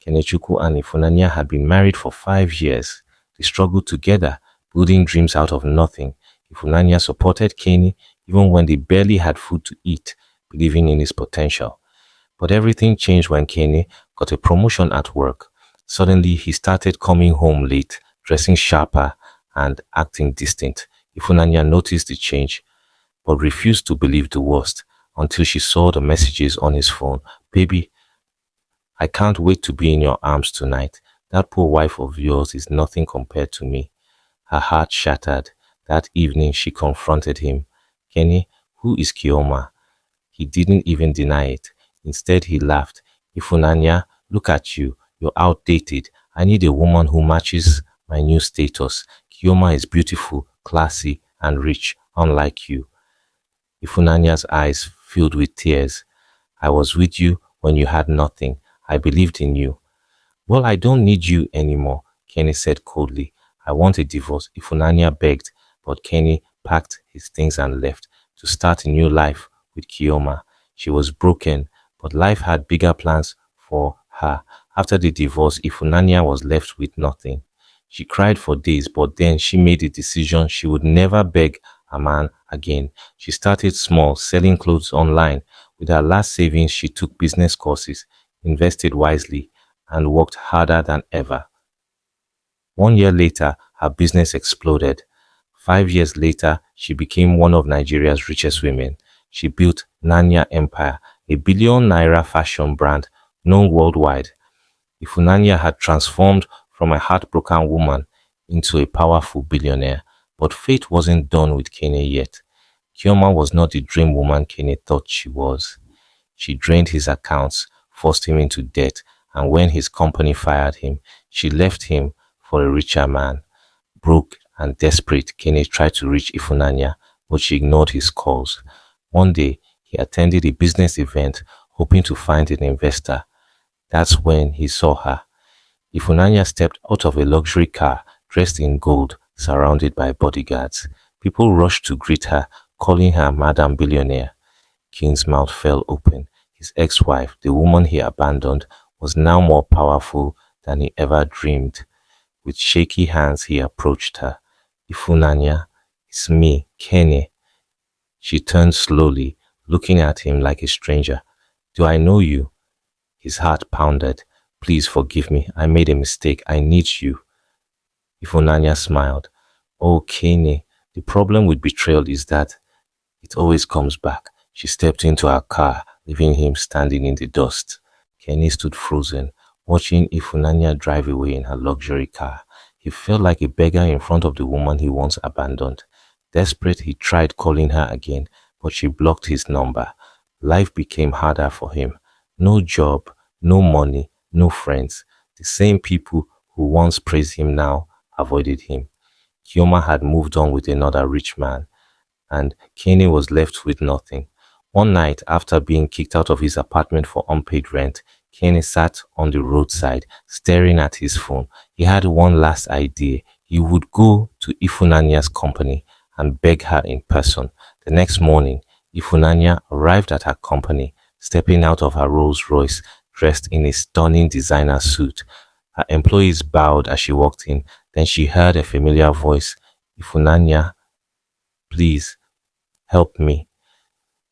Kenechukwu and Ifunanya had been married for 5 years. They struggled together, building dreams out of nothing. Ifunanya supported Kene even when they barely had food to eat, believing in his potential. But everything changed when Kene got a promotion at work. Suddenly, he started coming home late, dressing sharper, and acting distant. Ifunanya noticed the change, but refused to believe the worst until she saw the messages on his phone. Baby, I can't wait to be in your arms tonight. That poor wife of yours is nothing compared to me. Her heart shattered. That evening, she confronted him. Kene, who is Kioma? He didn't even deny it. Instead, he laughed. Ifunanya, look at you. You're outdated. I need a woman who matches my new status. Kioma is beautiful, classy, and rich, unlike you. Ifunanya's eyes filled with tears. I was with you when you had nothing. I believed in you. Well, I don't need you anymore, Kene said coldly. I want a divorce, Ifunanya begged, but Kene packed his things and left to start a new life with Kioma. She was broken, but life had bigger plans for her. After the divorce, Ifunanya was left with nothing. She cried for days, but then she made a decision she would never beg a man again. She started small, selling clothes online. With her last savings, she took business courses, invested wisely, and worked harder than ever. 1 year later, her business exploded. 5 years later, she became one of Nigeria's richest women. She built Nanya Empire, a billion-naira fashion brand known worldwide. Ifunanya had transformed from a heartbroken woman into a powerful billionaire. But fate wasn't done with Kene yet. Kioma was not the dream woman Kene thought she was. She drained his accounts, forced him into debt, and when his company fired him, she left him for a richer man. Broke and desperate, Kene tried to reach Ifunanya, but she ignored his calls. One day, he attended a business event, hoping to find an investor. That's when he saw her. Ifunanya stepped out of a luxury car, dressed in gold, surrounded by bodyguards. People rushed to greet her, calling her Madam Billionaire. King's mouth fell open. His ex-wife, the woman he abandoned, was now more powerful than he ever dreamed. With shaky hands, he approached her. Ifunanya, it's me, Kene. She turned slowly, looking at him like a stranger. Do I know you? His heart pounded. Please forgive me. I made a mistake. I need you. Ifunanya smiled. Oh, Kene, the problem with betrayal is that it always comes back. She stepped into her car, leaving him standing in the dust. Kene stood frozen, watching Ifunanya drive away in her luxury car. He felt like a beggar in front of the woman he once abandoned. Desperate, he tried calling her again, but she blocked his number. Life became harder for him. No job, no money, no friends. The same people who once praised him now avoided him. Kioma had moved on with another rich man, and Kene was left with nothing. One night, after being kicked out of his apartment for unpaid rent, Kene sat on the roadside, staring at his phone. He had one last idea. He would go to Ifunanya's company and beg her in person. The next morning, Ifunanya arrived at her company, stepping out of her Rolls Royce, dressed in a stunning designer suit. Her employees bowed as she walked in. Then she heard a familiar voice. Ifunanya, please, help me.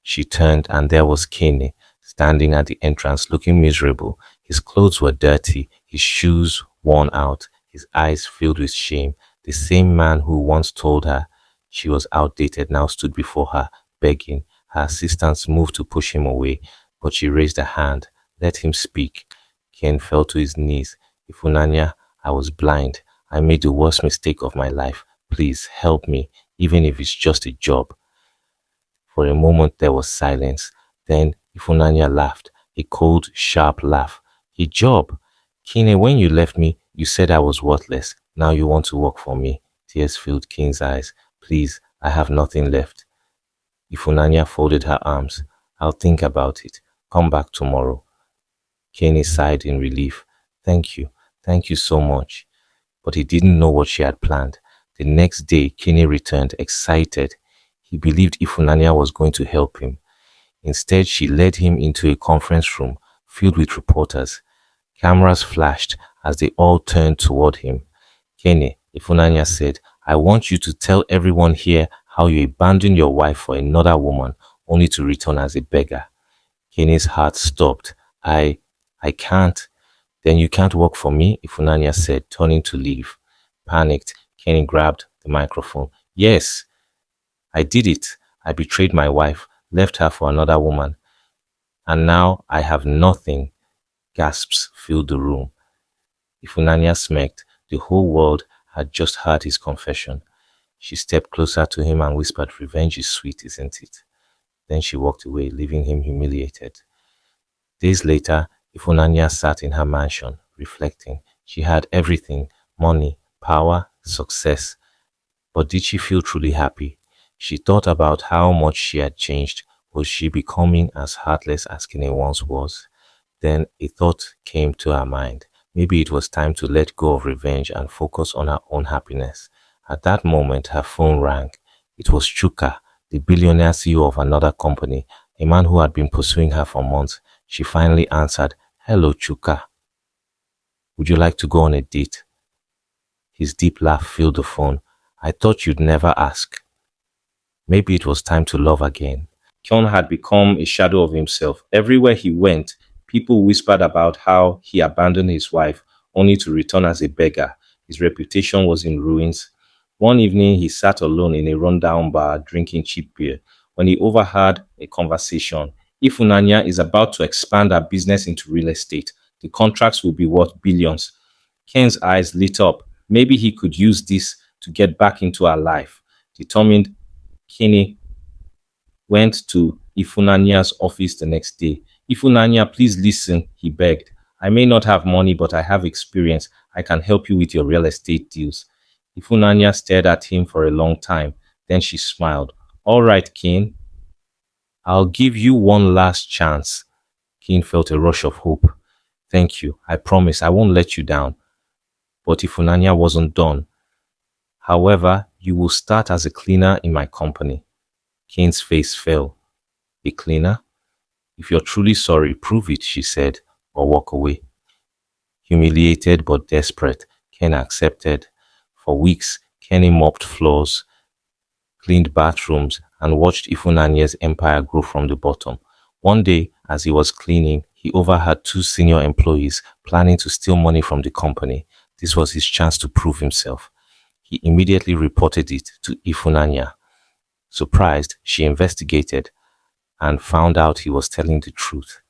She turned and there was Kene, standing at the entrance looking miserable. His clothes were dirty, his shoes worn out, his eyes filled with shame. The same man who once told her she was outdated now stood before her, begging. Her assistants moved to push him away, but she raised a hand. Let him speak. Ken fell to his knees. Ifunanya, I was blind. I made the worst mistake of my life. Please help me, even if it's just a job. For a moment there was silence. Then Ifunanya laughed, a cold, sharp laugh. A job? Kene, when you left me, you said I was worthless. Now you want to work for me. Tears filled King's eyes. Please, I have nothing left. Ifunanya folded her arms. I'll think about it. Come back tomorrow. Kene sighed in relief. Thank you. Thank you so much. But he didn't know what she had planned. The next day, Kene returned, excited. He believed Ifunanya was going to help him. Instead, she led him into a conference room filled with reporters. Cameras flashed as they all turned toward him. Kene, Ifunanya said, I want you to tell everyone here how you abandoned your wife for another woman only to return as a beggar. Kene's heart stopped. I can't. Then you can't work for me, Ifunanya said, turning to leave. Panicked, Kene grabbed the microphone. Yes, I did it. I betrayed my wife, left her for another woman, and now I have nothing. Gasps filled the room. Ifunanya smirked. The whole world had just heard his confession. She stepped closer to him and whispered, Revenge is sweet, isn't it? Then she walked away, leaving him humiliated. Days later, Ifunanya sat in her mansion, reflecting. She had everything: money, power, success. But did she feel truly happy? She thought about how much she had changed. Was she becoming as heartless as Kene once was? Then a thought came to her mind. Maybe it was time to let go of revenge and focus on her own happiness. At that moment, her phone rang. It was Chuka, the billionaire CEO of another company, a man who had been pursuing her for months. She finally answered, Hello, Chuka. Would you like to go on a date? His deep laugh filled the phone. I thought you'd never ask. Maybe it was time to love again. Kyon had become a shadow of himself. Everywhere he went, people whispered about how he abandoned his wife only to return as a beggar. His reputation was in ruins. One evening, he sat alone in a rundown bar drinking cheap beer when he overheard a conversation. Ifunanya is about to expand her business into real estate. The contracts will be worth billions. Ken's eyes lit up. Maybe he could use this to get back into her life. Determined, Kene went to Ifunanya's office the next day. Ifunanya, please listen, he begged. I may not have money, but I have experience. I can help you with your real estate deals. Ifunanya stared at him for a long time. Then she smiled. All right, Kane. I'll give you one last chance. Kane felt a rush of hope. Thank you. I promise I won't let you down. But Ifunanya wasn't done. However, you will start as a cleaner in my company. Kane's face fell. A cleaner? If you're truly sorry, prove it, she said, or walk away. Humiliated but desperate, Ken accepted. For weeks, Kenny mopped floors, cleaned bathrooms, and watched Ifunanya's empire grow from the bottom. One day, as he was cleaning, he overheard two senior employees planning to steal money from the company. This was his chance to prove himself. He immediately reported it to Ifunanya. Surprised, she investigated and found out he was telling the truth.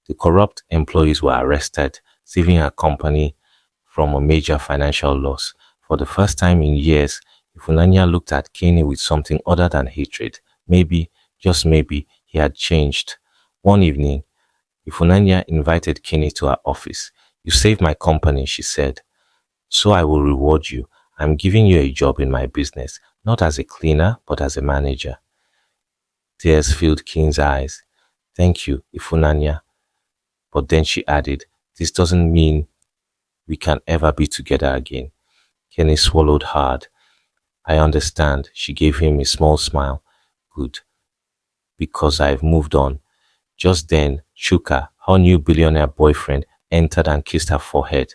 The corrupt employees were arrested, saving her company from a major financial loss. For the first time in years, Ifunanya looked at Kene with something other than hatred. Maybe, just maybe, he had changed. One evening, Ifunanya invited Kene to her office. You saved my company, she said. So I will reward you. I'm giving you a job in my business, not as a cleaner, but as a manager. Tears filled Kane's eyes. Thank you, Ifunanya. But then she added, this doesn't mean we can ever be together again. Kene swallowed hard. I understand. She gave him a small smile. Good. Because I've moved on. Just then, Chuka, her new billionaire boyfriend, entered and kissed her forehead.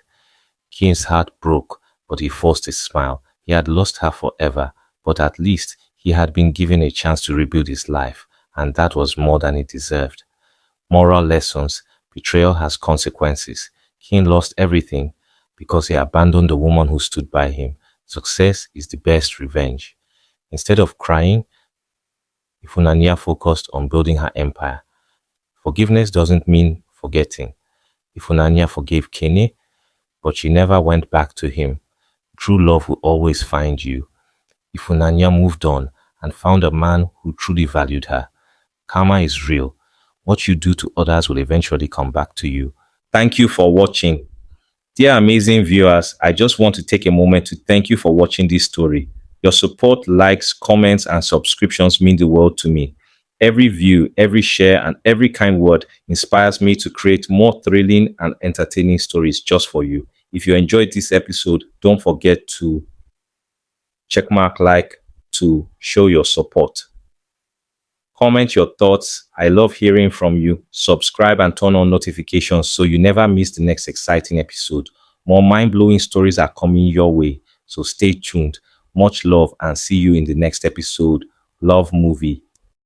Kane's heart broke, but he forced a smile. He had lost her forever, but at least he had been given a chance to rebuild his life, and that was more than he deserved. Moral lessons. Betrayal has consequences. Kane lost everything because he abandoned the woman who stood by him. Success is the best revenge. Instead of crying, Ifunanya focused on building her empire. Forgiveness doesn't mean forgetting. Ifunanya forgave Kene, but she never went back to him. True love will always find you. Ifunanya moved on and found a man who truly valued her. Karma is real. What you do to others will eventually come back to you. Thank you for watching. Dear amazing viewers, I just want to take a moment to thank you for watching this story. Your support, likes, comments, and subscriptions mean the world to me. Every view, every share, and every kind word inspires me to create more thrilling and entertaining stories just for you. If you enjoyed this episode, don't forget to checkmark like to show your support. Comment your thoughts. I love hearing from you. Subscribe and turn on notifications so you never miss the next exciting episode. More mind-blowing stories are coming your way, so stay tuned. Much love and see you in the next episode. Love Movie.